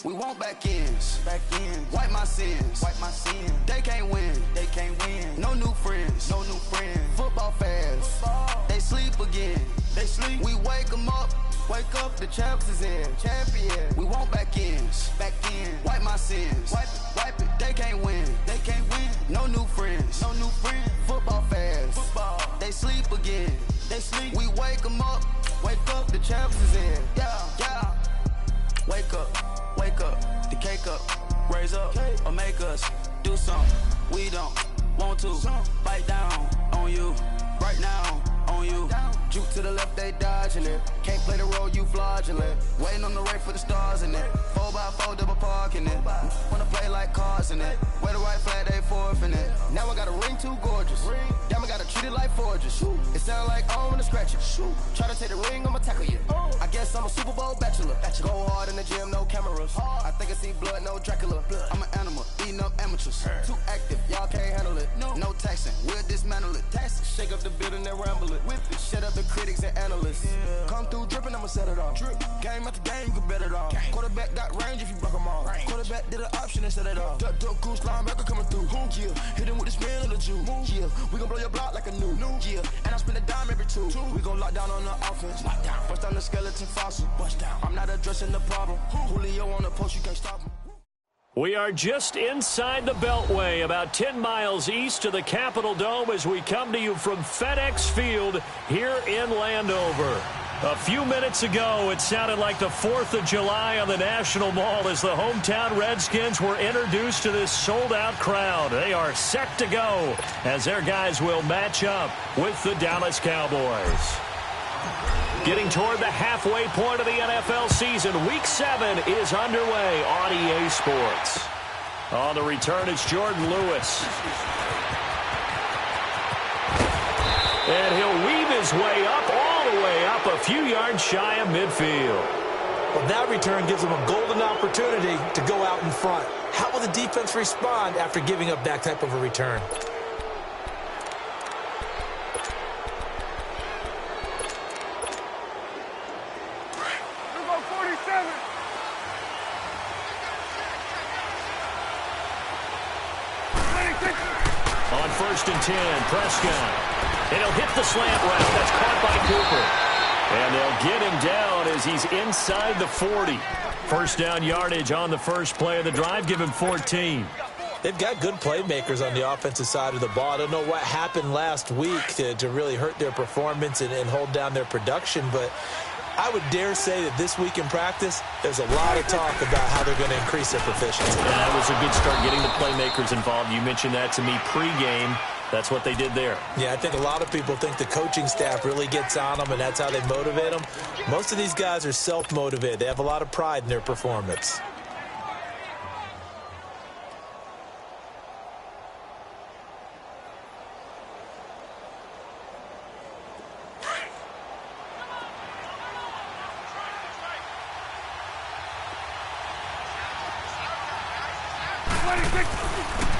We want back ends. Wipe my sins. They can't win. No new friends. Football fans. They sleep again. We wake them up. Wake up, the champs is in. Champion. We want back ends. Wipe my sins. Wipe it. They can't win. No new friends. Football fans. They sleep again. We wake them up. Wake up, the champs is in. Yeah. Wake up, the cake up, raise up, or make us do something we don't want to. Bite down on you, right now on you. Juke to the left, they dodging it. Can't play the role, you fraudulent. Waiting on the race for the stars in it. 4x4 double parking it. Wanna play like cars in it. Wear the right flag, they forfeit it. Now I got a ring too gorgeous. Damn, I gotta treat it like forges. It sound like I don't wanna scratch it. Try to take the ring, I'ma tackle you. I guess I'm a Super Bowl bachelor. Go hard in the gym, no cameras. I think I see blood, no Dracula. I'm an animal, eating up amateurs. Too active, y'all can't handle it. No taxing, we'll dismantle it. Shake up the building and ramble it. Whip it, shut up the critics and analysts. Come through dripping, I'ma set it off. Game after game, you can bet it off. Quarterback got range if you broke them off. Quarterback did an option and set it off. Duck goose linebacker coming through. Yeah, hit him with the spin of the Jew. Yeah, we gon' blow your block like a new. Yeah, and I spend a dime every two. We gon' lock down on the offense. Bust down the skeleton fossil. I'm not addressing the problem. Julio on the post, you can't stop him. We are just inside the Beltway, about 10 miles east of the Capitol Dome as we come to you from FedEx Field here in Landover. A few minutes ago, it sounded like the 4th of July on the National Mall as the hometown Redskins were introduced to this sold-out crowd. They are set to go as their guys will match up with the Dallas Cowboys. Getting toward the halfway point of the NFL season, Week 7 is underway on EA Sports. On the return, it's Jordan Lewis. And he'll weave his way up, all the way up, a few yards shy of midfield. Well, that return gives them a golden opportunity to go out in front. How will the defense respond after giving up that type of a return? On 1st and 10, Prescott. And he'll hit the slant route. That's caught by Cooper. And they'll get him down as he's inside the 40. First down yardage on the first play of the drive. Give him 14. They've got good playmakers on the offensive side of the ball. I don't know what happened last week to really hurt their performance and hold down their production, but I would dare say that this week in practice, there's a lot of talk about how they're going to increase their proficiency. Yeah, that was a good start, getting the playmakers involved. You mentioned that to me pregame. That's what they did there. Yeah, I think a lot of people think the coaching staff really gets on them, and that's how they motivate them. Most of these guys are self-motivated. They have a lot of pride in their performance.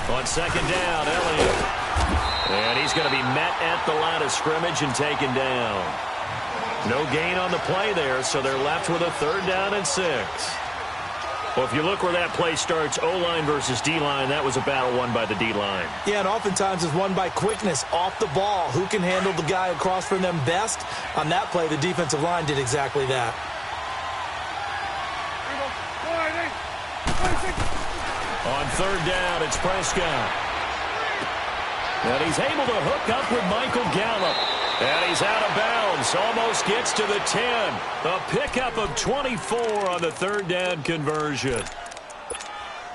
On 2nd down, Elliott. And he's going to be met at the line of scrimmage and taken down. No gain on the play there, so they're left with a 3rd down and 6. Well, if you look where that play starts, O-line versus D-line, that was a battle won by the D-line. Yeah, and oftentimes it's won by quickness off the ball. Who can handle the guy across from them best? On that play, the defensive line did exactly that. On 3rd down, it's Prescott. And he's able to hook up with Michael Gallup. And he's out of bounds. Almost gets to the 10. A pickup of 24 on the 3rd down conversion.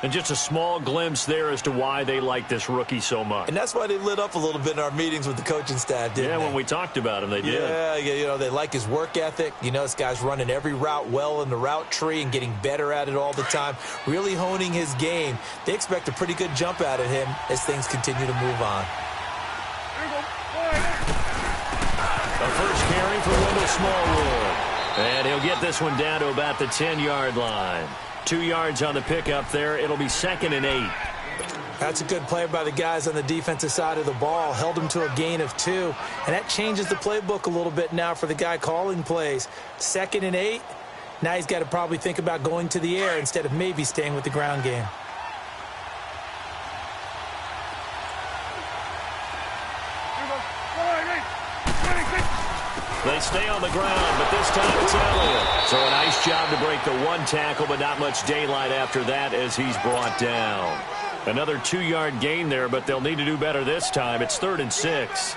And just a small glimpse there as to why they like this rookie so much. And that's why they lit up a little bit in our meetings with the coaching staff, didn't they? Yeah, when we talked about him, they did. Yeah, you know, they like his work ethic. You know, this guy's running every route well in the route tree and getting better at it all the time, really honing his game. They expect a pretty good jump out of him as things continue to move on. A first carry for Wendell Smallwood. And he'll get this one down to about the 10-yard line. 2 yards on the pickup there. It'll be 2nd and 8. That's a good play by the guys on the defensive side of the ball. Held him to a gain of 2. And that changes the playbook a little bit now for the guy calling plays. 2nd and 8. Now he's got to probably think about going to the air instead of maybe staying with the ground game. They stay on the ground, but this time it's Elliott. So a nice job to break the one tackle, but not much daylight after that as he's brought down. Another 2-yard gain there, but they'll need to do better this time. It's 3rd and 6.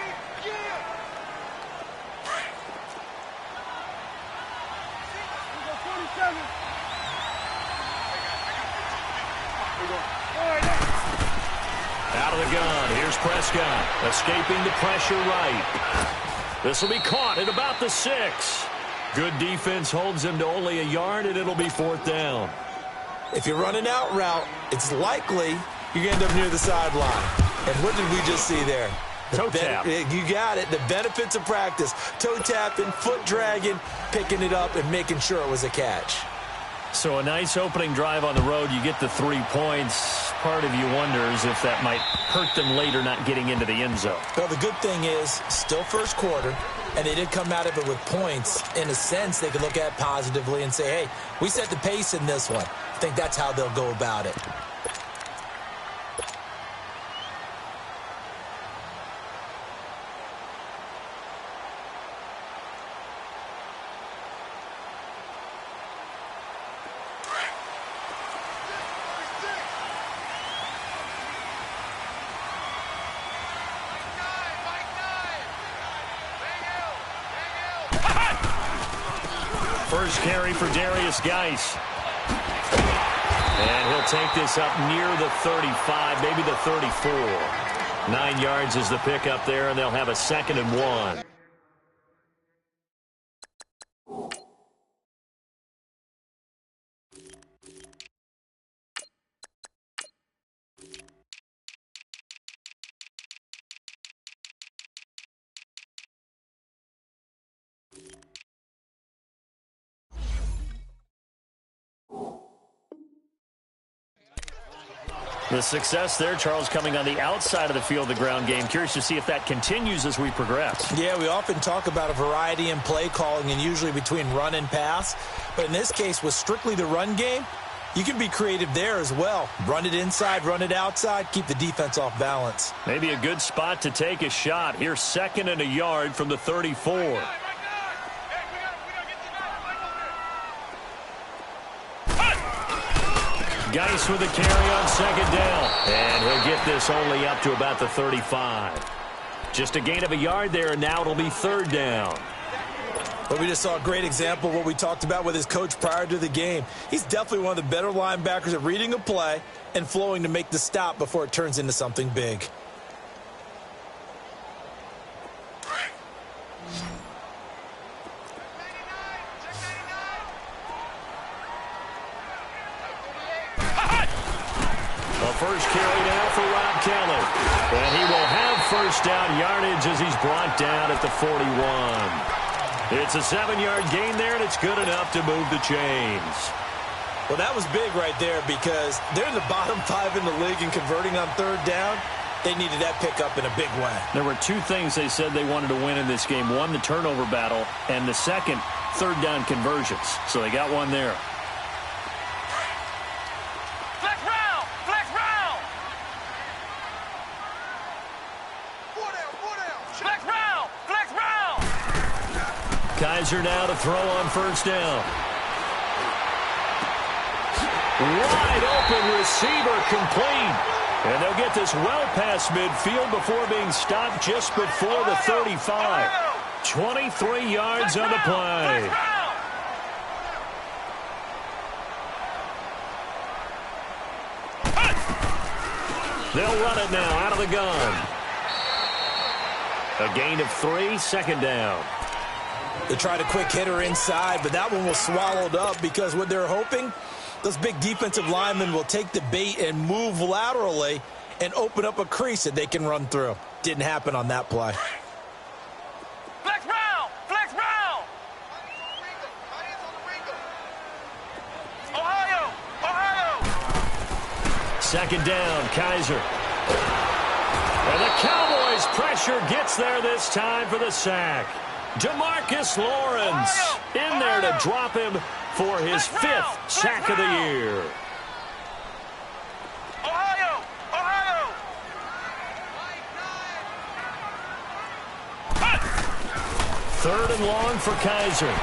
Out of the gun, here's Prescott, escaping the pressure right. This will be caught at about the 6. Good defense holds him to only a yard, and it'll be 4th down. If you run an out route, it's likely you're going to end up near the sideline. And what did we just see there? Toe tap. You got it. The benefits of practice. Toe tapping, foot dragging, picking it up, and making sure it was a catch. So a nice opening drive on the road. You get the 3 points. Part of you wonders if that might hurt them later not getting into the end zone. Well, the good thing is, still first quarter, and they did come out of it with points. In a sense, they could look at positively and say, hey, we set the pace in this one. I think that's how they'll go about it. First carry for Darius Geis. And he'll take this up near the 35, maybe the 34. 9 yards is the pickup there, and they'll have a 2nd and 1. The success there, Charles, coming on the outside of the field, the ground game. Curious to see if that continues as we progress. Yeah, we often talk about a variety in play calling and usually between run and pass. But in this case, with strictly the run game, you can be creative there as well. Run it inside, run it outside, keep the defense off balance. Maybe a good spot to take a shot. Here's 2nd and a yard from the 34. Geis with a carry on 2nd down. And he'll get this only up to about the 35. Just a gain of a yard there, and now it'll be 3rd down. But we just saw a great example of what we talked about with his coach prior to the game. He's definitely one of the better linebackers at reading a play and flowing to make the stop before it turns into something big. First carry now for Rob Kelly. And he will have first down yardage as he's brought down at the 41. It's a 7-yard gain there, and it's good enough to move the chains. Well, that was big right there because they're in the bottom 5 in the league in converting on 3rd down. They needed that pickup in a big way. There were 2 things they said they wanted to win in this game. One, the turnover battle, and the second, 3rd down conversions. So they got one there. Kaiser now to throw on first down. Wide open receiver complete. And they'll get this well past midfield before being stopped just before the 35. 23 yards on the play. They'll run it now out of the gun. A gain of 3, 2nd down. They tried a quick hitter inside, but that one was swallowed up because what they're hoping, those big defensive linemen will take the bait and move laterally and open up a crease that they can run through. Didn't happen on that play. Flex round! Flex round! Ohio! Ohio! 2nd down, Kaiser. And the Cowboys' pressure gets there this time for the sack. DeMarcus Lawrence in there to drop him for his 5th sack of the year. Ohio! Ohio! 3rd and long for Kaiser.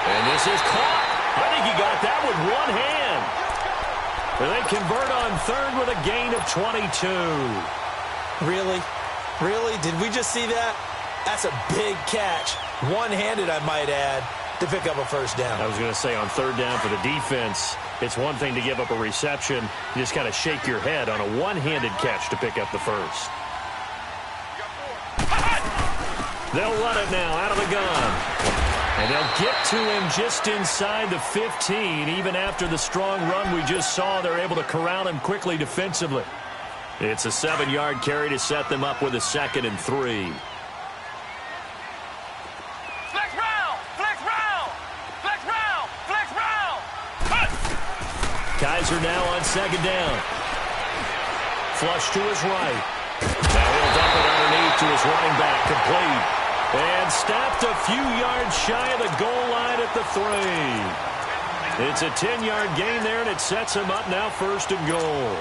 And this is caught. I think he got that with one hand. And they convert on 3rd with a gain of 22. Really? Really? Did we just see that? That's a big catch. One-handed, I might add, to pick up a first down. I was going to say on 3rd down for the defense, it's one thing to give up a reception. You just got to shake your head on a one-handed catch to pick up the first. They'll run it now out of the gun. And they'll get to him just inside the 15. Even after the strong run we just saw, they're able to corral him quickly defensively. It's a 7-yard carry to set them up with a 2nd and 3. Flex round! Flex round! Flex round! Flex round! Kaiser now on 2nd down. Flush to his right. Now he'll dump it underneath to his running back, complete. And stopped a few yards shy of the goal line at the 3. It's a 10-yard gain there, and it sets him up now 1st and goal.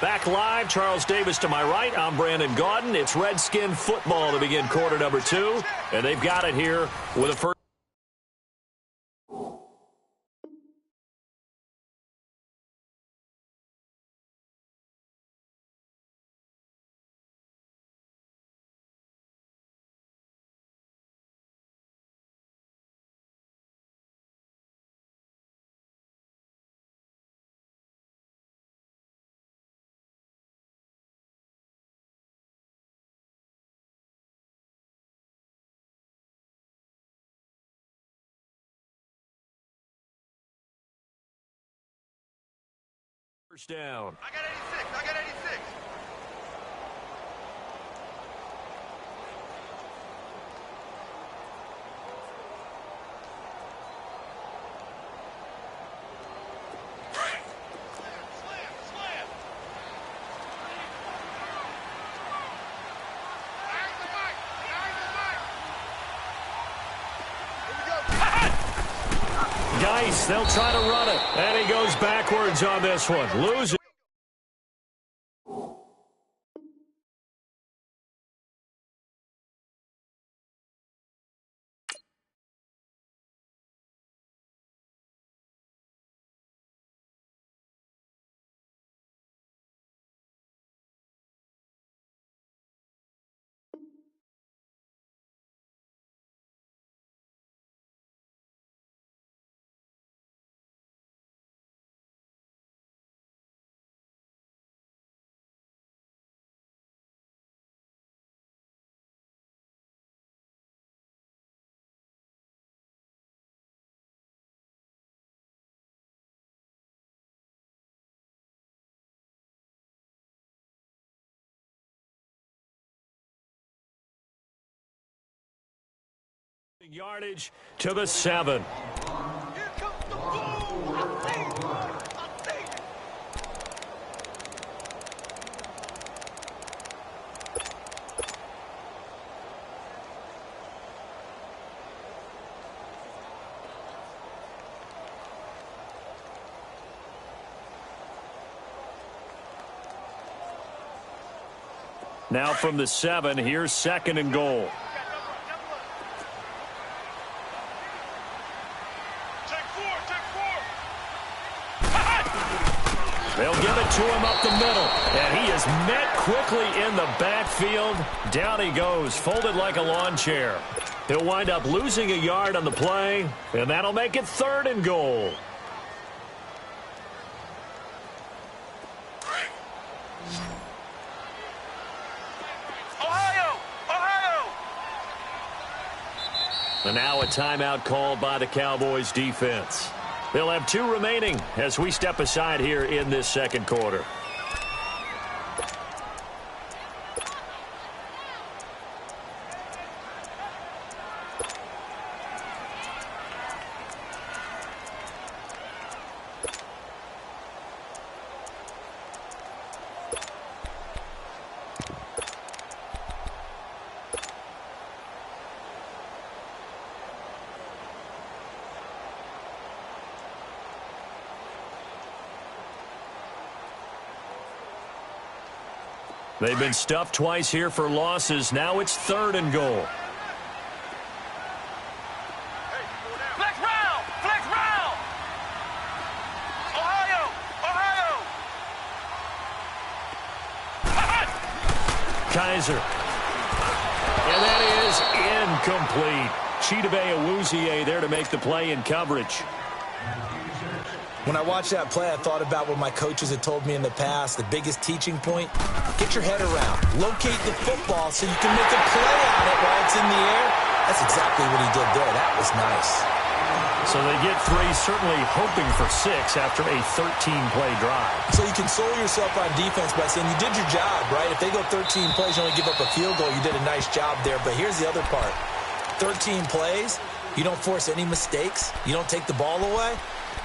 Back live, Charles Davis to my right. I'm Brandon Gaudin. It's Redskin football to begin quarter number 2. And they've got it here with a first. First down. I got 86. I got 86. Dice, they'll try to run it. And he goes backwards on this one. Losing. Yardage to the 7. Here comes the boom! I think. Now from the 7, here's 2nd and goal. They'll give it to him up the middle, and he is met quickly in the backfield. Down he goes, folded like a lawn chair. He'll wind up losing a yard on the play, and that'll make it 3rd and goal. Ohio! Ohio! And now a timeout called by the Cowboys defense. They'll have 2 remaining as we step aside here in this 2nd quarter. They've been stuffed twice here for losses. Now it's 3rd and goal. Flex round! Flex round! Ohio! Ohio! Kaiser. And that is incomplete. Chidobe Awuzie there to make the play in coverage. When I watched that play, I thought about what my coaches had told me in the past. The biggest teaching point, get your head around. Locate the football so you can make a play on it while it's in the air. That's exactly what he did there. That was nice. So they get 3, certainly hoping for 6 after a 13-play drive. So you console yourself on defense by saying you did your job, right? If they go 13 plays, you only give up a field goal, you did a nice job there. But here's the other part. 13 plays, you don't force any mistakes, you don't take the ball away.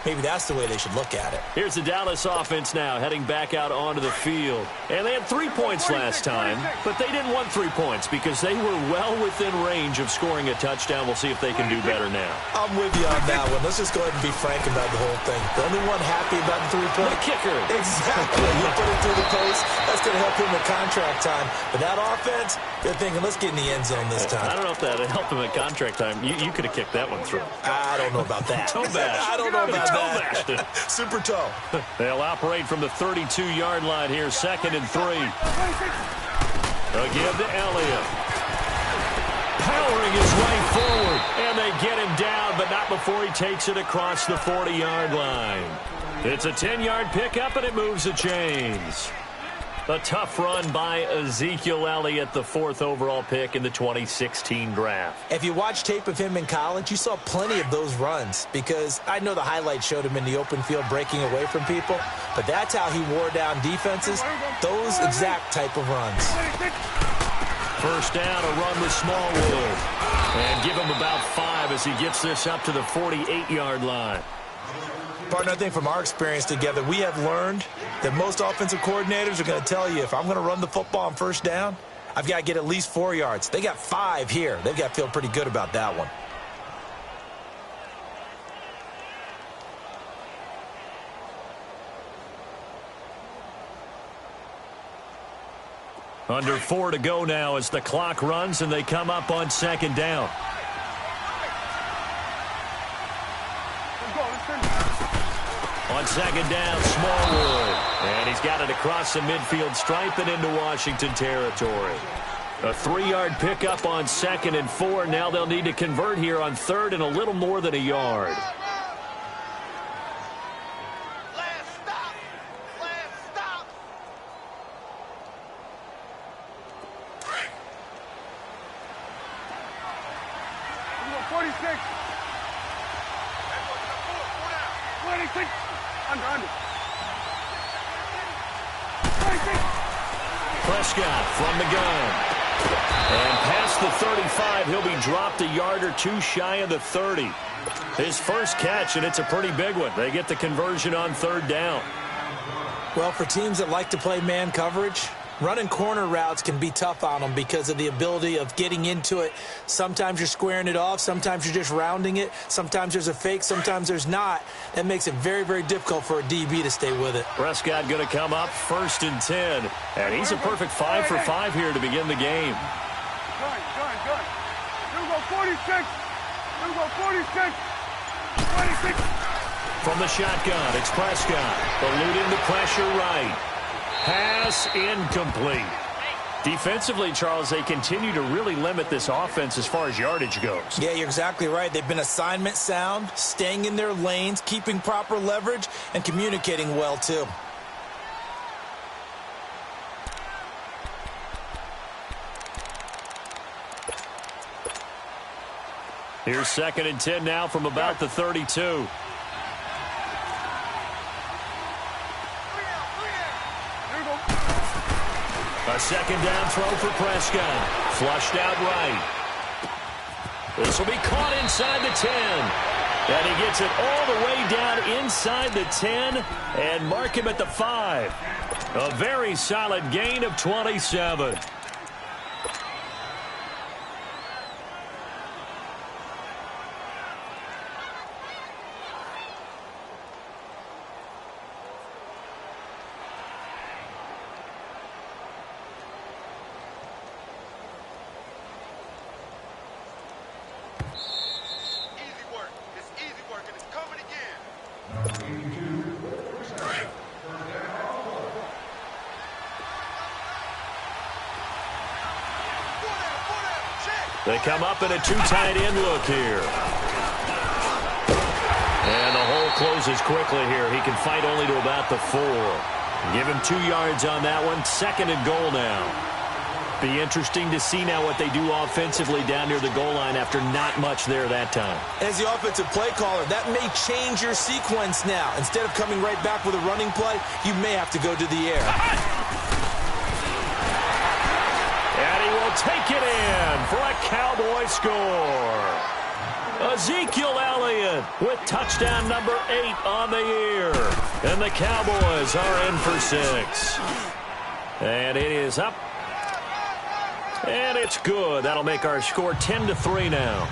Maybe that's the way they should look at it. Here's the Dallas offense now heading back out onto the field. And they had 3 points last time, but they didn't want 3 points because they were well within range of scoring a touchdown. We'll see if they can do better now. I'm with you on that one. Let's just go ahead and be frank about the whole thing. The only one happy about the 3-point? The kicker. Exactly. You put it through the post. That's going to help him in contract time. But that offense, they're thinking, let's get in the end zone this time. I don't know if that helped him in contract time. You could have kicked that one through. I don't know about that. Toe bash. I don't know about that. Super toe. They'll operate from the 32-yard line here, 2nd and 3. They'll give to Elliott. Powering his way forward, and they get him down, but not before he takes it across the 40-yard line. It's a 10-yard pickup, and it moves the chains. A tough run by Ezekiel Elliott, the 4th overall pick in the 2016 draft. If you watch tape of him in college, you saw plenty of those runs because I know the highlights showed him in the open field breaking away from people, but that's how he wore down defenses, those exact type of runs. First down, a run with Smallwood. And give him about 5 as he gets this up to the 48-yard line. Partner, I think from our experience together, we have learned that most offensive coordinators are going to tell you if I'm going to run the football on first down, I've got to get at least 4 yards. They got 5 here. They've got to feel pretty good about that one. Under 4 to go now as the clock runs and they come up on 2nd down. On 2nd down, Smallwood. And he's got it across the midfield stripe and into Washington territory. A 3-yard pickup on 2nd and 4. Now they'll need to convert here on 3rd and a little more than a yard. Last stop! Last stop! We got 46. 26. Under. 26. Prescott from the gun. And past the 35, he'll be dropped a yard or 2 shy of the 30. His first catch, and it's a pretty big one. They get the conversion on 3rd down. Well, for teams that like to play man coverage, running corner routes can be tough on them because of the ability of getting into it. Sometimes you're squaring it off. Sometimes you're just rounding it. Sometimes there's a fake. Sometimes there's not. That makes it very, very difficult for a DB to stay with it. Prescott going to come up 1st and 10. And he's a perfect 5 for 5 here to begin the game. Good. Here we go 46. Here we go 46. 26. From the shotgun, it's Prescott. Eluding the pressure right. Pass incomplete. Defensively, Charles, they continue to really limit this offense as far as yardage goes. Yeah, you're exactly right. They've been assignment sound, staying in their lanes, keeping proper leverage, and communicating well, too. Here's 2nd and 10 now from about the 32. A 2nd down throw for Prescott. Flushed out right. This will be caught inside the 10. And he gets it all the way down inside the 10 and mark him at the 5. A very solid gain of 27. They come up in a two-tight end look here. And the hole closes quickly here. He can fight only to about the 4. Give him 2 yards on that one. 2nd and goal now. Be interesting to see now what they do offensively down near the goal line after not much there that time. As the offensive play caller, that may change your sequence now. Instead of coming right back with a running play, you may have to go to the air. And he will take it in for a Cowboy score. Ezekiel Elliott with touchdown number 8 on the year. And the Cowboys are in for 6. And it is up. And it's good. That'll make our score 10-3 now.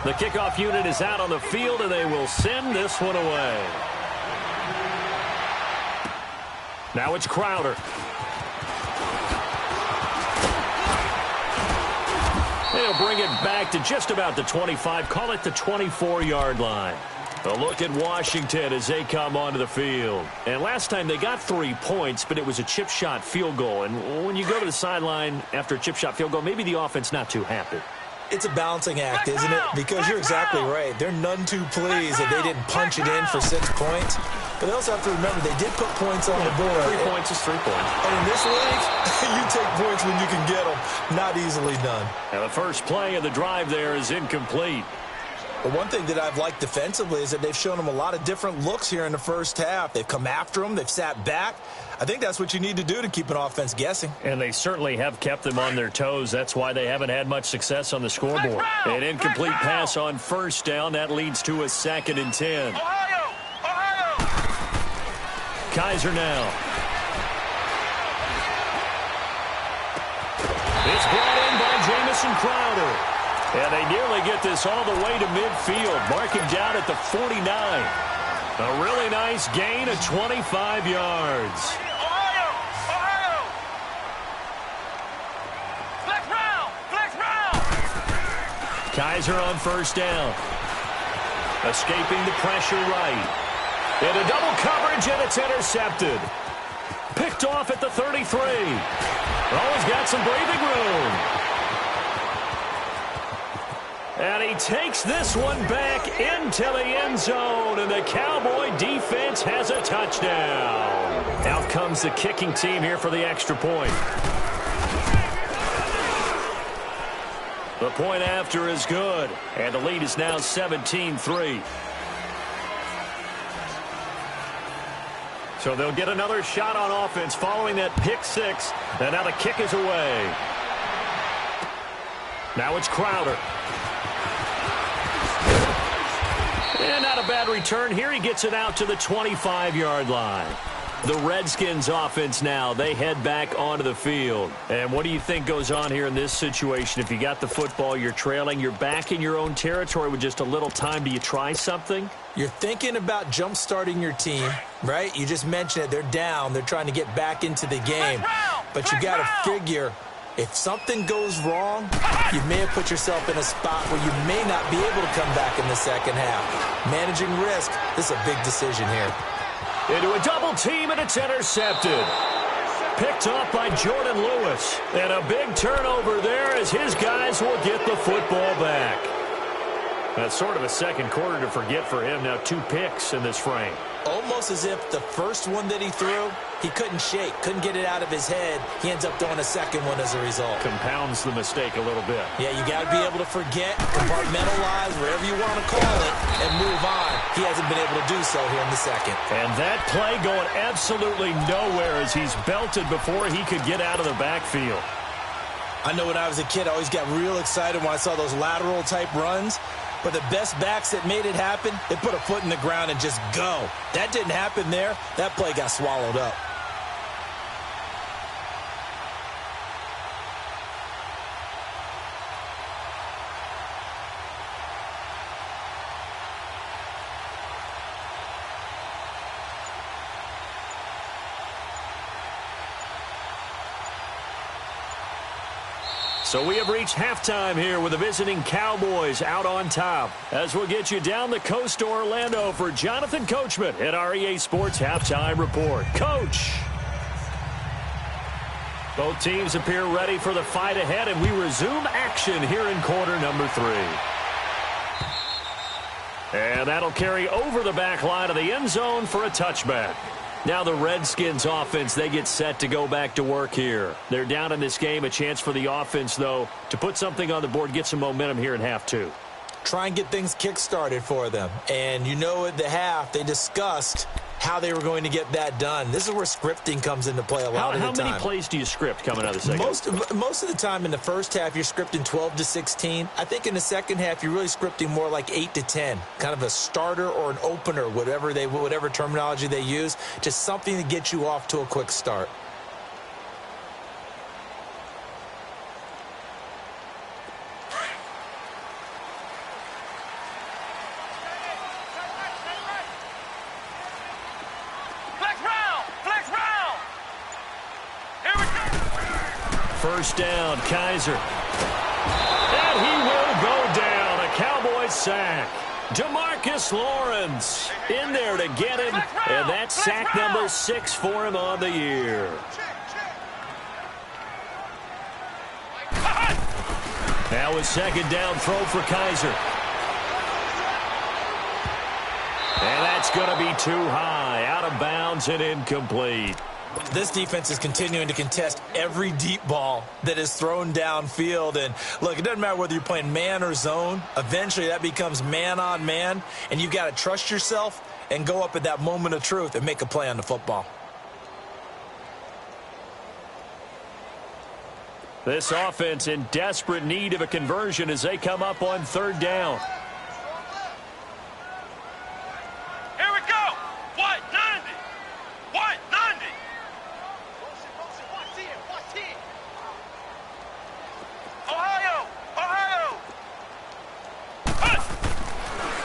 The kickoff unit is out on the field, and they will send this one away. Now it's Crowder. They'll bring it back to just about the 25. Call it the 24-yard line. A look at Washington as they come onto the field. And last time they got 3 points, but it was a chip shot field goal. And when you go to the sideline after a chip shot field goal, maybe the offense not too happy. It's a balancing act, isn't it? Because you're exactly right. They're none too pleased that they didn't punch it in for 6 points. But they also have to remember they did put points on the board. 3 points is 3 points. And in this league, you take points when you can get them. Not easily done. Now the first play of the drive there is incomplete. But one thing that I've liked defensively is that they've shown them a lot of different looks here in the first half. They've come after them. They've sat back. I think that's what you need to do to keep an offense guessing. And they certainly have kept them on their toes. That's why they haven't had much success on the scoreboard. An incomplete pass on first down. That leads to a 2nd and 10. Ohio! Kaiser now. It's brought in by Jamison Crowder. And they nearly get this all the way to midfield. Marking down at the 49. A really nice gain of 25 yards. Ohio! Flex round! Kaiser on first down. Escaping the pressure right. Into double coverage, and it's intercepted. Picked off at the 33. Always got some breathing room. And he takes this one back into the end zone, and the Cowboy defense has a touchdown. Out comes the kicking team here for the extra point. The point after is good, and the lead is now 17-3. So they'll get another shot on offense following that pick 6, and now the kick is away. Now it's Crowder. And not a bad return here. He gets it out to the 25-yard line. The Redskins offense now, they head back onto the field. And what do you think goes on here in this situation? If you got the football, you're trailing, you're back in your own territory with just a little time. Do you try something? You're thinking about jump-starting your team, right? You just mentioned it. They're down. They're trying to get back into the game. But you got to figure, if something goes wrong, you may have put yourself in a spot where you may not be able to come back in the second half. Managing risk, this is a big decision here. Into a double team, and it's intercepted. Picked off by Jordan Lewis. And a big turnover there as his guys will get the football back. That's sort of a second quarter to forget for him. Now 2 picks in this frame. Almost as if the first one that he threw, he couldn't shake, couldn't get it out of his head. He ends up throwing a second one as a result. Compounds the mistake a little bit. Yeah, you got to be able to forget, compartmentalize, whatever you want to call it, and move on. He hasn't been able to do so here in the second. And that play going absolutely nowhere as he's belted before he could get out of the backfield. I know when I was a kid, I always got real excited when I saw those lateral-type runs. But the best backs that made it happen, they put a foot in the ground and just go. That didn't happen there. That play got swallowed up. So we have reached halftime here with the visiting Cowboys out on top. As we'll get you down the coast to Orlando for Jonathan Coachman at our EA Sports Halftime Report. Coach! Both teams appear ready for the fight ahead, and we resume action here in quarter number 3. And that'll carry over the back line of the end zone for a touchback. Now the Redskins offense, they get set to go back to work here. They're down in this game. A chance for the offense, though, to put something on the board, get some momentum here in half 2. Try and get things kick-started for them. And you know at the half, they discussed how they were going to get that done. This is where scripting comes into play a lot of the time. How many plays do you script coming out of the second? Most of the time in the first half, you're scripting 12 to 16. I think in the second half, you're really scripting more like 8 to 10. Kind of a starter or an opener, whatever terminology they use. Just something to get you off to a quick start. First down, Kaiser. And he will go down. A Cowboys sack. DeMarcus Lawrence in there to get him. And that's sack number 6 for him on the year. Now a second down throw for Kaiser. And that's going to be too high. Out of bounds and incomplete. This defense is continuing to contest every deep ball that is thrown downfield. And, look, it doesn't matter whether you're playing man or zone. Eventually, that becomes man-on-man, and you've got to trust yourself and go up at that moment of truth and make a play on the football. This offense in desperate need of a conversion as they come up on third down.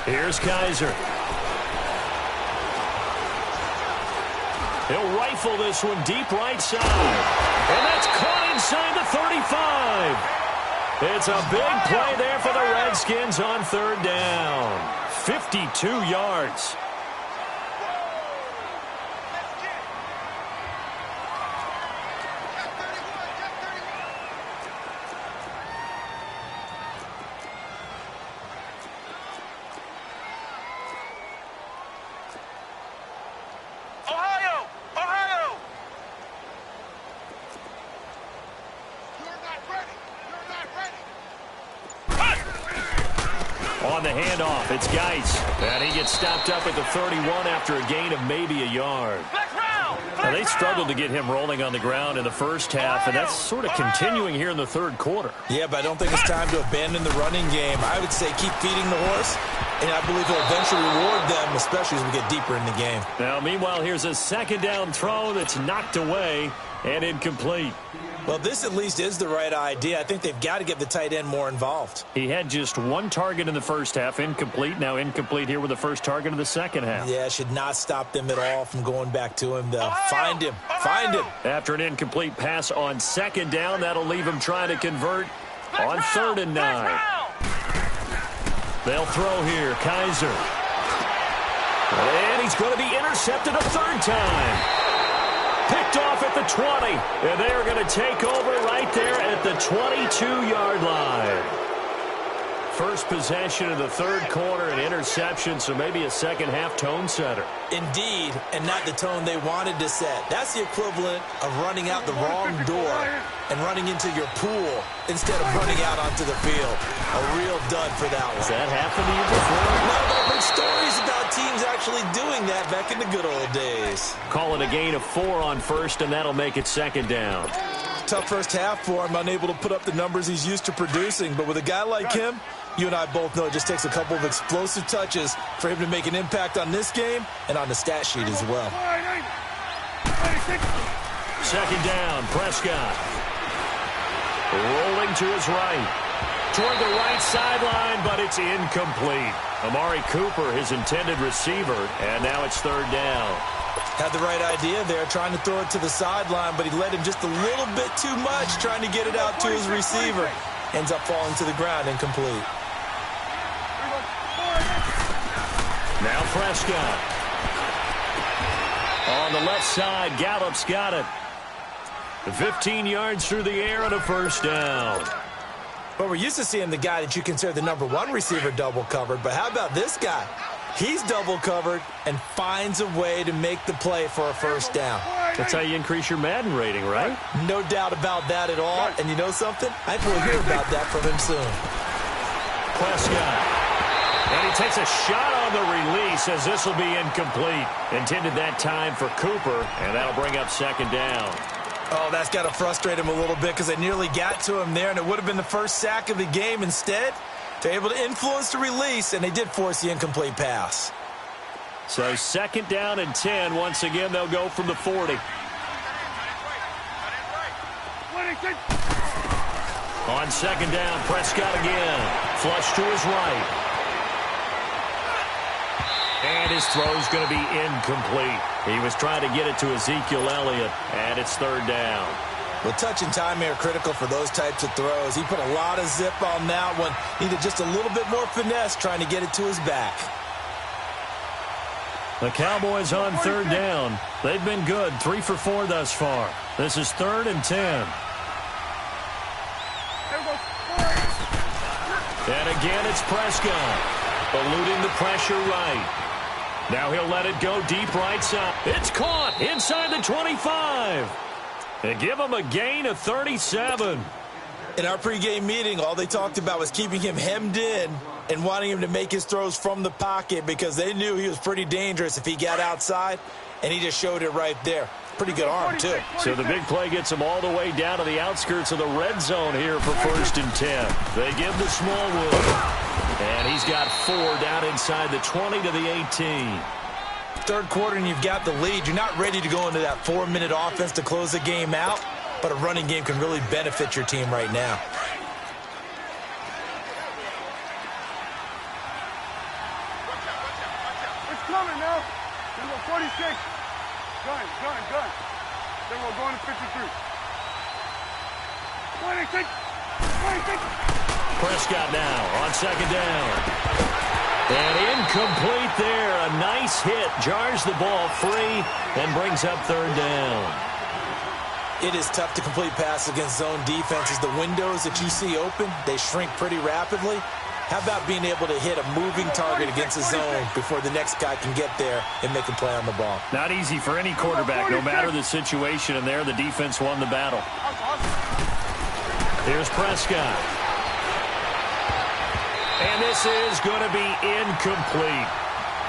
Here's Kaiser. He'll rifle this one deep right side. And that's caught inside the 35. It's a big play there for the Redskins on third down. 52 yards. On the handoff, it's Geis. And he gets stopped up at the 31 after a gain of maybe a yard. Now, they struggled to get him rolling on the ground in the first half, and that's sort of continuing here in the third quarter. Yeah, but I don't think it's time to abandon the running game. I would say keep feeding the horse, and I believe he'll eventually reward them, especially as we get deeper in the game. Now, meanwhile, here's a second down throw that's knocked away and incomplete. Well, this at least is the right idea. I think they've got to get the tight end more involved. He had just one target in the first half, incomplete. Now incomplete here with the first target of the second half. Yeah, should not stop them at all from going back to him, though. Find him. Find him. After an incomplete pass on second down, that'll leave him trying to convert on 3rd and 9. They'll throw here. Kaiser. And he's going to be intercepted a third time. Picked off at the 20, and they're going to take over right there at the 22-yard line. First possession of the third quarter, an interception, so maybe a second-half tone setter. Indeed, and not the tone they wanted to set. That's the equivalent of running out the wrong door and running into your pool instead of running out onto the field. A real dud for that one. Has that happened to you before? No, but I've heard stories about teams actually doing that back in the good old days. Call it a gain of 4 on first, and that'll make it second down. Tough first half for him, unable to put up the numbers he's used to producing. But with a guy like him, you and I both know it just takes a couple of explosive touches for him to make an impact on this game and on the stat sheet as well. Second down, Prescott. Rolling to his right. toward the right sideline, but it's incomplete. Amari Cooper, his intended receiver, and now it's third down. Had the right idea there, trying to throw it to the sideline, but he led him just a little bit too much, trying to get it out to his receiver. Ends up falling to the ground, incomplete. Now Prescott. On the left side, Gallup's got it. 15 yards through the air and a first down. But we're used to seeing the guy that you consider the #1 receiver double covered, but how about this guy? He's double covered and finds a way to make the play for a first down. That's how you increase your Madden rating, right? No doubt about that at all. And you know something? I think we'll hear about that from him soon. Prescott. And he takes a shot on the release as this will be incomplete. Intended that time for Cooper, and that'll bring up second down. Oh, that's got to frustrate him a little bit because they nearly got to him there, and it would have been the first sack of the game. Instead, they're able to influence the release, and they did force the incomplete pass. So second down and 10. Once again, they'll go from the 40. On second down, Prescott again. Flush to his right. And his throw's going to be incomplete. He was trying to get it to Ezekiel Elliott, and it's third down. Well, touch and time are critical for those types of throws. He put a lot of zip on that one. Needed just a little bit more finesse trying to get it to his back. The Cowboys on third down. They've been good, 3 for 4 thus far. This is 3rd and 10. And again, it's Prescott, eluding the pressure right. Now he'll let it go deep right side. It's caught inside the 25. And give him a gain of 37. In our pregame meeting, all they talked about was keeping him hemmed in and wanting him to make his throws from the pocket because they knew he was pretty dangerous if he got outside, and he just showed it right there. Pretty good arm, too. So the big play gets him all the way down to the outskirts of the red zone here for 1st and 10. They give to Smallwood. And he's got 4 down inside the 20 to the 18. Third quarter and you've got the lead. You're not ready to go into that 4-minute offense to close the game out, but a running game can really benefit your team right now. It's coming now. Then go 46. Gun. Then we'll go into 53. 26. Prescott now on second down. And incomplete there. A nice hit. Jars the ball free and brings up third down. It is tough to complete passes against zone defenses. The windows that you see open, they shrink pretty rapidly. How about being able to hit a moving target against a zone before the next guy can get there and make a play on the ball? Not easy for any quarterback, no matter the situation, and there the defense won the battle. Here's Prescott. And this is going to be incomplete.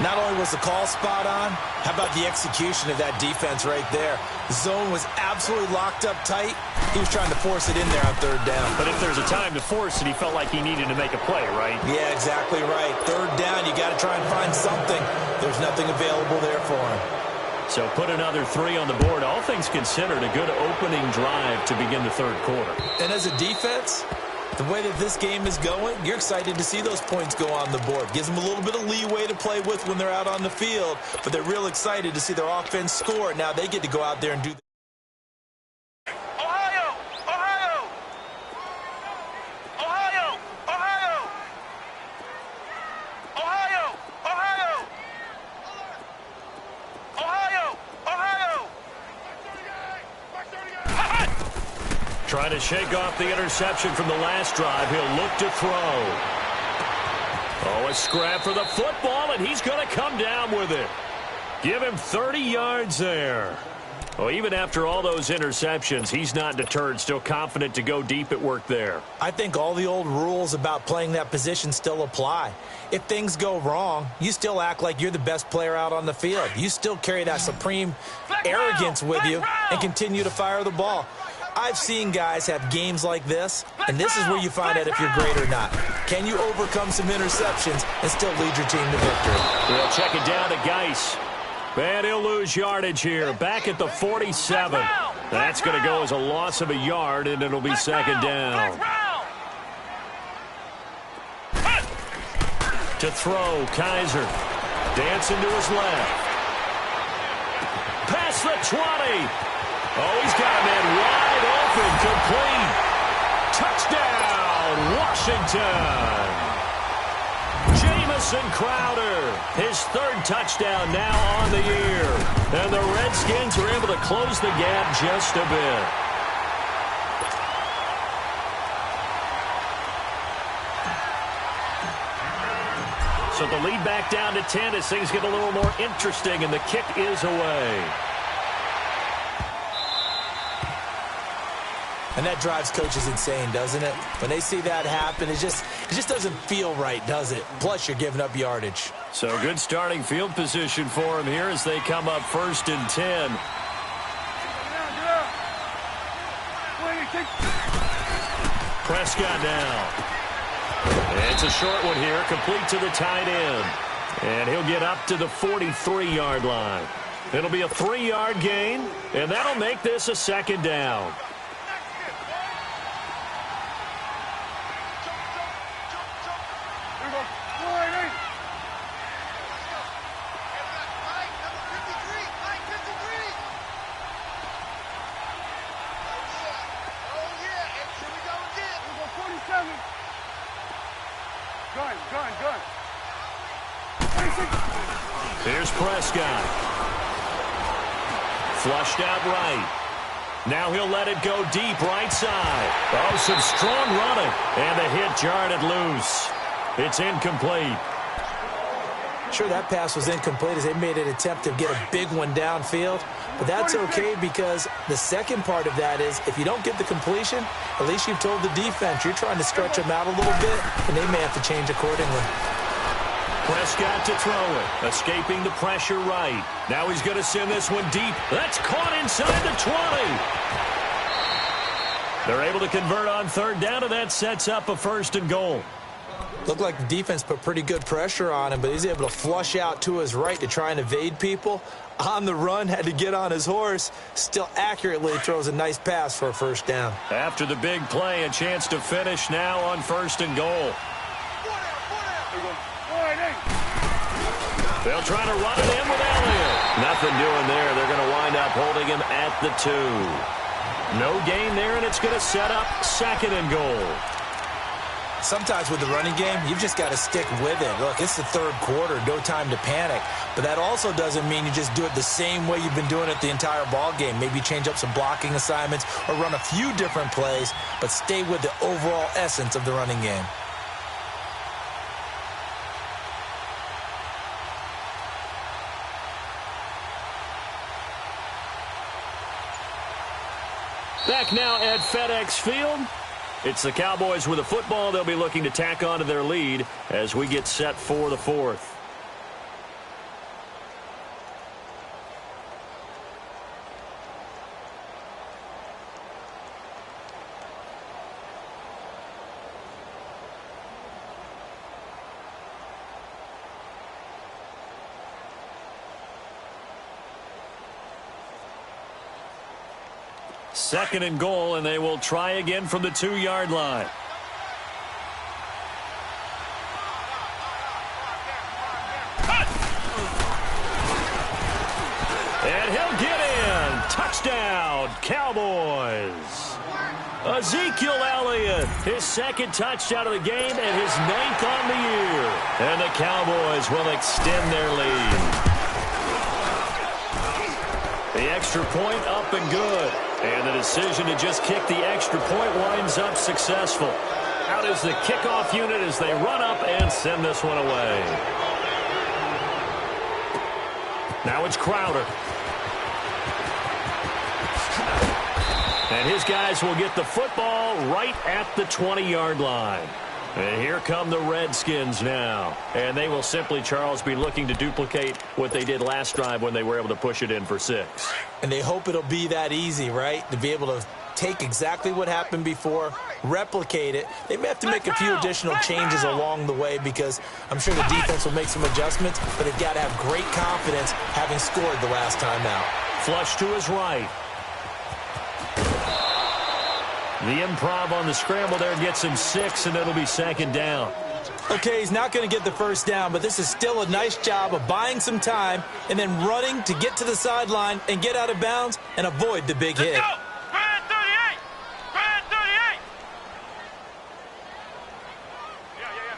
Not only was the call spot on, how about the execution of that defense right there? The zone was absolutely locked up tight. He was trying to force it in there on third down. But if there's a time to force it, he felt like he needed to make a play, right? Yeah, exactly right. Third down, you got to try and find something. There's nothing available there for him. So put another 3 on the board. All things considered, a good opening drive to begin the third quarter. And as a defense, the way that this game is going, you're excited to see those points go on the board. Gives them a little bit of leeway to play with when they're out on the field, but they're real excited to see their offense score. Now they get to go out there and do that. Ohio! Ohio! Ohio! Ohio! Ohio! Ohio! Ohio! Ohio! Trying to shake off the interception from the last drive. He'll look to throw. Oh, a scrap for the football, and he's going to come down with it. Give him 30 yards there. Oh, even after all those interceptions, he's not deterred, still confident to go deep at work there. I think all the old rules about playing that position still apply. If things go wrong, you still act like you're the best player out on the field. You still carry that supreme arrogance with you and continue to fire the ball. I've seen guys have games like this, and this is where you find out if you're great or not. Can you overcome some interceptions and still lead your team to victory? We'll check it down to Geis. And he'll lose yardage here. Back at the 47. That's going to go as a loss of a yard, and it'll be second down. To throw, Kaiser. Dancing to his left. Past the 20. Oh, he's got a man wide open, complete. Touchdown, Washington. Jamison Crowder, his third touchdown now on the year. And the Redskins are able to close the gap just a bit. So the lead back down to 10 as things get a little more interesting, and the kick is away. And that drives coaches insane, doesn't it? When they see that happen, it just doesn't feel right, does it? Plus, you're giving up yardage. So good starting field position for him here as they come up 1st and 10. Prescott now. It's a short one here, complete to the tight end. And he'll get up to the 43-yard line. It'll be a 3-yard gain, and that'll make this a 2nd down. Here's Prescott. Flushed out right. Now he'll let it go deep right side. Oh, some strong running. And the hit jarred it loose. It's incomplete. Sure, that pass was incomplete as they made an attempt to get a big one downfield. But that's okay because the second part of that is if you don't get the completion, at least you've told the defense you're trying to stretch them out a little bit, and they may have to change accordingly. Prescott to throw it. Escaping the pressure right. Now he's going to send this one deep. That's caught inside the 20. They're able to convert on 3rd down, and that sets up a 1st and goal. Looked like the defense put pretty good pressure on him, but he's able to flush out to his right to try and evade people. On the run, had to get on his horse. Still accurately throws a nice pass for a 1st down. After the big play, a chance to finish now on 1st and goal. They'll try to run it in with Elliott. Nothing doing there. They're going to wind up holding him at the 2. No gain there, and it's going to set up 2nd and goal. Sometimes with the running game, you've just got to stick with it. Look, it's the 3rd quarter, no time to panic. But that also doesn't mean you just do it the same way you've been doing it the entire ball game. Maybe change up some blocking assignments or run a few different plays, but stay with the overall essence of the running game. Back now at FedEx Field. It's the Cowboys with the football. They'll be looking to tack on to their lead as we get set for the 4th. Second and goal, and they will try again from the 2-yard line. And he'll get in. Touchdown, Cowboys. Ezekiel Elliott, his 2nd touchdown of the game and his 9th on the year. And the Cowboys will extend their lead. The extra point up and good. And the decision to just kick the extra point winds up successful. Out is the kickoff unit as they run up and send this one away. Now it's Crowder. And his guys will get the football right at the 20-yard line. And here come the Redskins now. And they will simply, Charles, be looking to duplicate what they did last drive when they were able to push it in for 6. And they hope it'll be that easy, right? To be able to take exactly what happened before, replicate it. They may have to make a few additional changes along the way because I'm sure the defense will make some adjustments, but they've got to have great confidence having scored the last time out. Flush to his right. The improv on the scramble there gets him 6, and it'll be 2nd down. Okay, he's not going to get the first down, but this is still a nice job of buying some time and then running to get to the sideline and get out of bounds and avoid the big hit. Let's go. Grand 38. Grand 38. Yeah.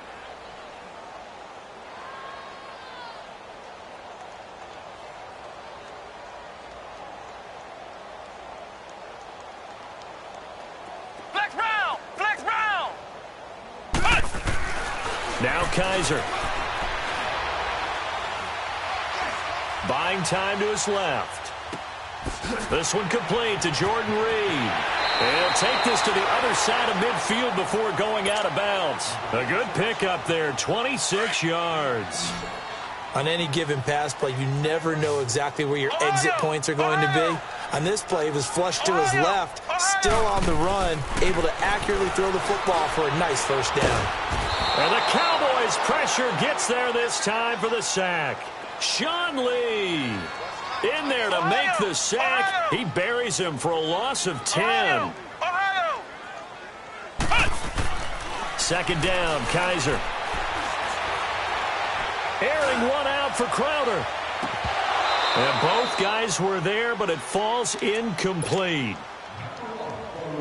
Flex round. Flex round. Now Kaiser. Buying time to his left. This one complete to Jordan Reed. And he'll take this to the other side of midfield before going out of bounds. A good pickup there, 26 yards. On any given pass play, you never know exactly where your exit points are going to be. On this play, he was flushed to his left, still on the run, able to accurately throw the football for a nice first down. And the Cowboys' pressure gets there this time for the sack. Sean Lee in there to make the sack. He buries him for a loss of 10. Second down, Kaiser. Airing one out for Crowder. And both guys were there, but it falls incomplete.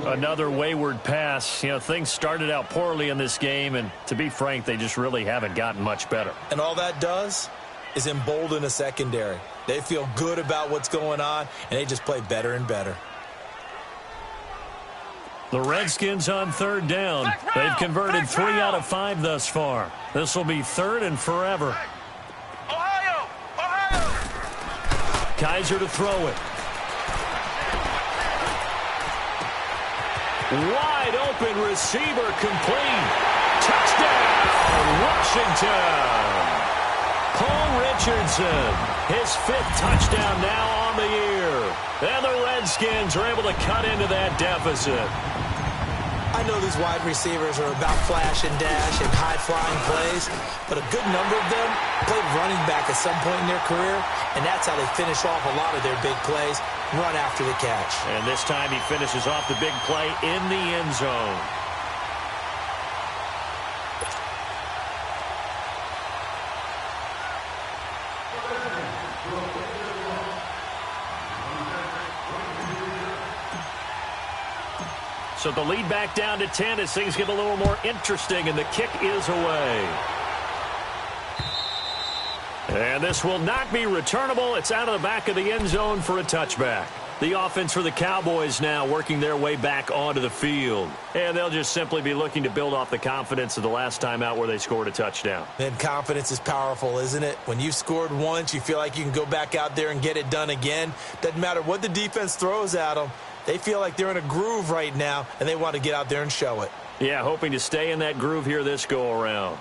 Another wayward pass. You know, things started out poorly in this game, and to be frank, they just really haven't gotten much better. And all that does is embolden a secondary. They feel good about what's going on, and they just play better and better. The Redskins on third down. They've converted 3 out of 5 thus far. This will be third and forever. Ohio. Kaiser to throw it. Wide open receiver complete. Touchdown, Washington. Paul Richardson, his 5th touchdown now on the year. And the Redskins are able to cut into that deficit. I know these wide receivers are about flash and dash and high-flying plays, but a good number of them played running back at some point in their career, and that's how they finish off a lot of their big plays, run after the catch. And this time he finishes off the big play in the end zone. So the lead back down to 10 as things get a little more interesting, and the kick is away. And this will not be returnable. It's out of the back of the end zone for a touchback. The offense for the Cowboys now working their way back onto the field. And they'll just simply be looking to build off the confidence of the last time out where they scored a touchdown. And confidence is powerful, isn't it? When you've scored once, you feel like you can go back out there and get it done again. Doesn't matter what the defense throws at them. They feel like they're in a groove right now, and they want to get out there and show it. Yeah, hoping to stay in that groove here this go-around.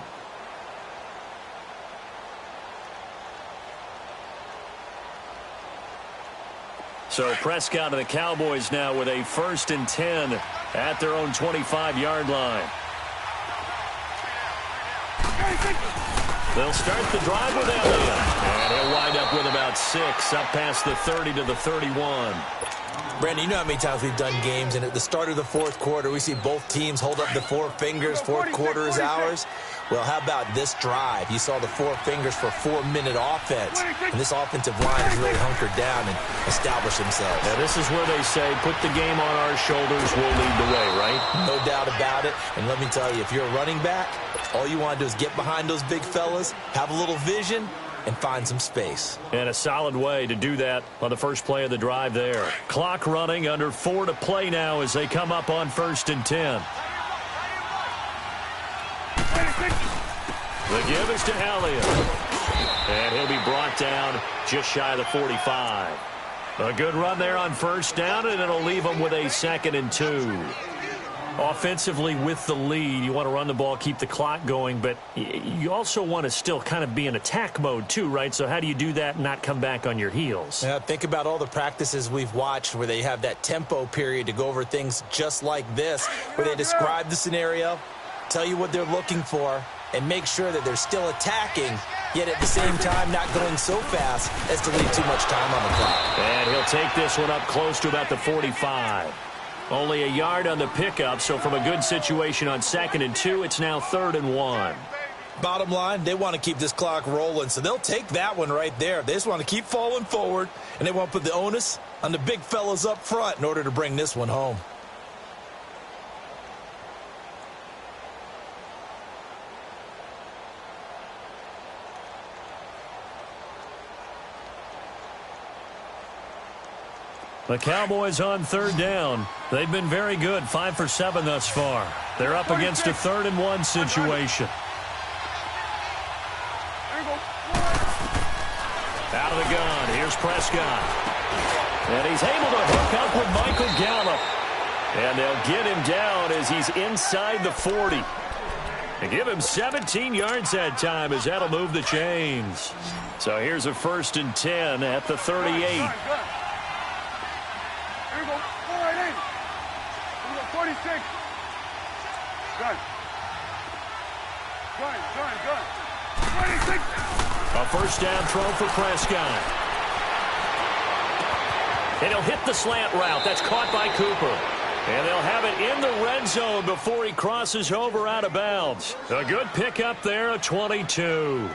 So Prescott and the Cowboys now with a 1st and 10 at their own 25-yard line. They'll start the drive with Elliott. And he'll wind up with about 6, up past the 30 to the 31. Brandon, you know how many times we've done games, and at the start of the 4th quarter, we see both teams hold up the 4 fingers, 4th quarter is ours. Well, how about this drive? You saw the 4 fingers for 4-minute offense, and this offensive line has really hunkered down and established themselves. Now, this is where they say, put the game on our shoulders, we'll lead the way, right? No doubt about it, and let me tell you, if you're a running back, all you want to do is get behind those big fellas, have a little vision, and find some space. And a solid way to do that on the first play of the drive there. Clock running, under 4 to play now as they come up on 1st and 10. The give is to Elliott. And he'll be brought down just shy of the 45. A good run there on 1st down, and it'll leave them with a 2nd and 2. Offensively with the lead, you want to run the ball, keep the clock going, but you also want to still kind of be in attack mode too, right? So how do you do that and not come back on your heels? Yeah, think about all the practices we've watched where they have that tempo period to go over things just like this, where they describe the scenario, tell you what they're looking for, and make sure that they're still attacking, yet at the same time not going so fast as to leave too much time on the clock. And he'll take this one up close to about the 45. Only a yard on the pickup, so from a good situation on 2nd and 2, it's now 3rd and 1. Bottom line, they want to keep this clock rolling, so they'll take that one right there. They just want to keep falling forward, and they want to put the onus on the big fellas up front in order to bring this one home. The Cowboys on third down. They've been very good, 5 for 7 thus far. They're up against a 3rd-and-1 situation. Out of the gun, here's Prescott. And he's able to hook up with Michael Gallup. And they'll get him down as he's inside the 40. They give him 17 yards that time as that'll move the chains. So here's a 1st and 10 at the 38. Here we go. 46. Good. 26. A 1st down throw for Prescott. And he'll hit the slant route. That's caught by Cooper. And they'll have it in the red zone before he crosses over out of bounds. A good pickup there, a 22.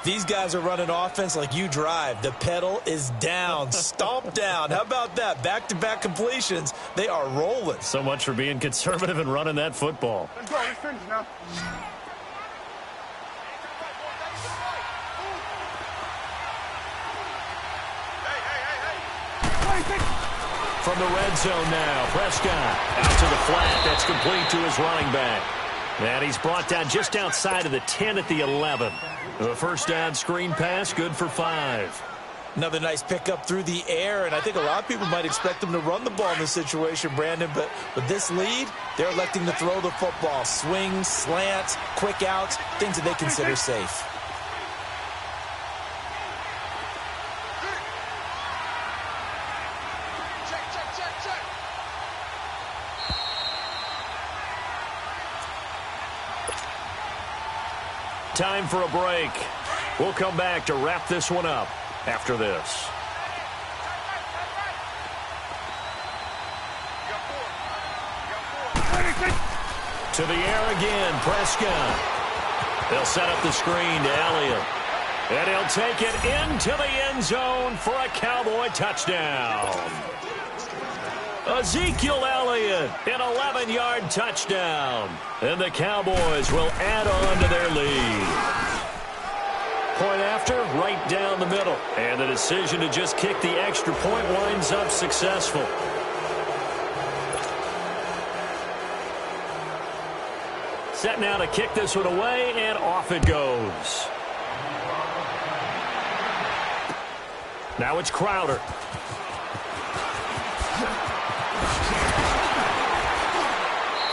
These guys are running offense like you drive. The pedal is down, stomp down. How about that? Back-to-back completions. They are rolling. So much for being conservative and running that football. Let's go. Let's finish now. From the red zone now, Prescott out to the flat. That's complete to his running back. And he's brought down just outside of the 10 at the 11. The 1st down screen pass, good for 5. Another nice pickup through the air, and I think a lot of people might expect them to run the ball in this situation, Brandon, but with this lead, they're electing to throw the football. Swings, slants, quick outs, things that they consider safe. Time for a break. We'll come back to wrap this one up after this. To the air again, Prescott. They'll set up the screen to Elliott. And he'll take it into the end zone for a Cowboy touchdown. Ezekiel Elliott, an 11-yard touchdown. And the Cowboys will add on to their lead. Point after, right down the middle. And the decision to just kick the extra point winds up successful. Set now to kick this one away, and off it goes. Now it's Crowder.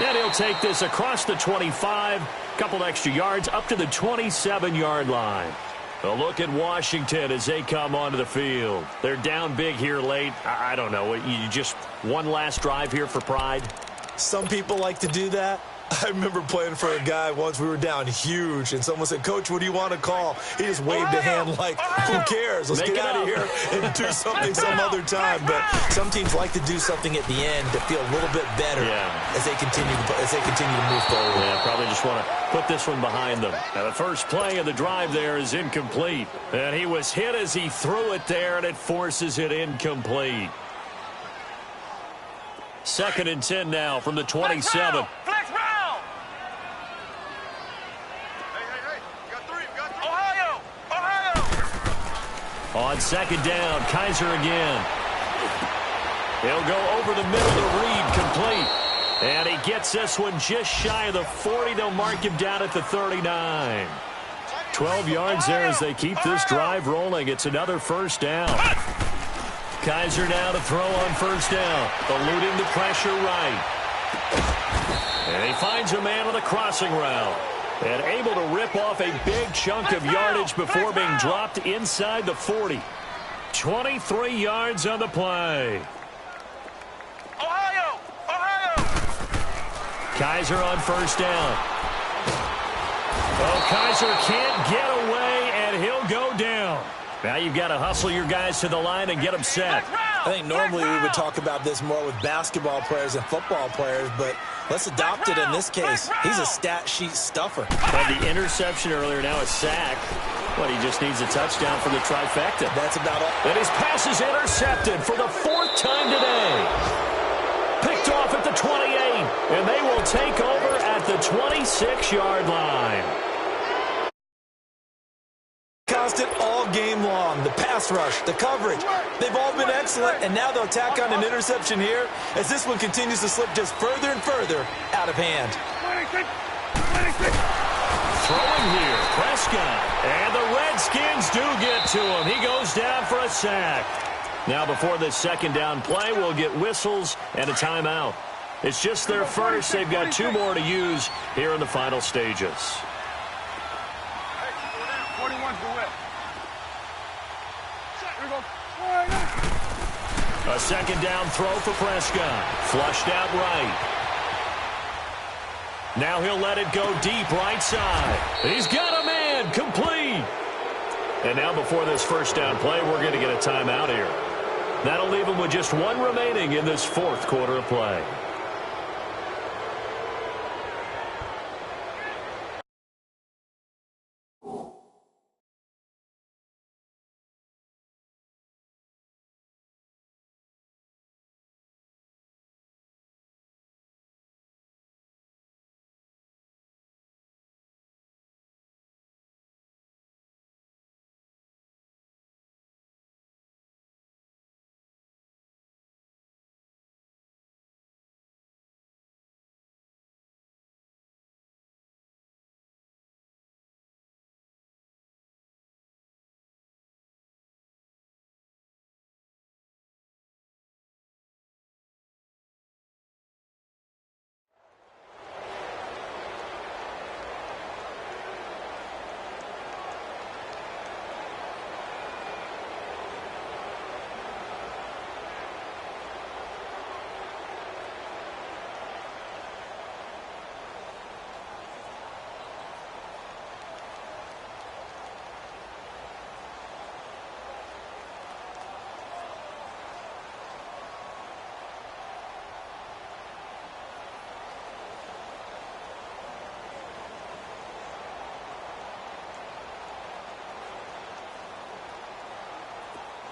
And he'll take this across the 25, couple extra yards up to the 27-yard line. A look at Washington as they come onto the field. They're down big here late. I don't know. You just one last drive here for pride? Some people like to do that. I remember playing for a guy once. We were down huge, and someone said, "Coach, what do you want to call?" He just waved a hand like, "Who cares? Let's get out of here and do something some other time." But some teams like to do something at the end to feel a little bit better as they continue to move forward. Yeah, probably just want to put this one behind them. Now, the first play of the drive there is incomplete. And he was hit as he threw it there, and it forces it incomplete. 2nd and 10 now from the 27. Flex round. On 2nd down, Kaiser again. He'll go over the middle to Reed, complete. And he gets this one just shy of the 40. They'll mark him down at the 39. 12 yards there as they keep this drive rolling. It's another 1st down. Kaiser now to throw on 1st down, eluding the pressure right. And he finds a man on the crossing route. And able to rip off a big chunk of yardage before being dropped inside the 40. 23 yards on the play. Ohio! Kaiser on 1st down. Oh, Kaiser can't get away, and he'll go down. Now you've got to hustle your guys to the line and get them set. I think normally we would talk about this more with basketball players and football players, but let's adopt it in this case. He's a stat sheet stuffer. Had the interception earlier, now a sack. But he just needs a touchdown for the trifecta. That's about all. And his pass is intercepted for the 4th time today. Picked off at the 28, and they will take over at the 26-yard line. Constant all game long. The pass rush, the coverage. They've all been excellent, and now they'll tack on an interception here as this one continues to slip just further and further out of hand. 26. 26. Throwing here, Prescott. And the Redskins do get to him. He goes down for a sack. Now before this second down play, we'll get whistles and a timeout. It's just their first. They've got 2 more to use here in the final stages. 41's the whip. Here we go. A second down throw for Prescott. Flushed out right. Now he'll let it go deep right side. He's got a man complete. And now before this first down play, we're going to get a timeout here. That'll leave him with just 1 remaining in this 4th quarter of play.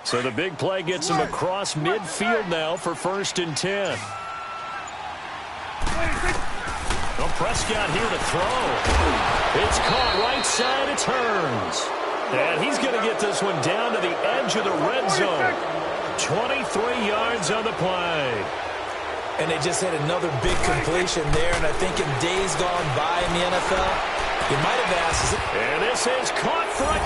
So the big play gets him across midfield now for 1st and 10. Well, Prescott here to throw. It's caught right side. It turns. And he's going to get this one down to the edge of the red zone. 23 yards on the play. And they just had another big completion there, and I think in days gone by in the NFL, you might have asked, is it? And this is caught for a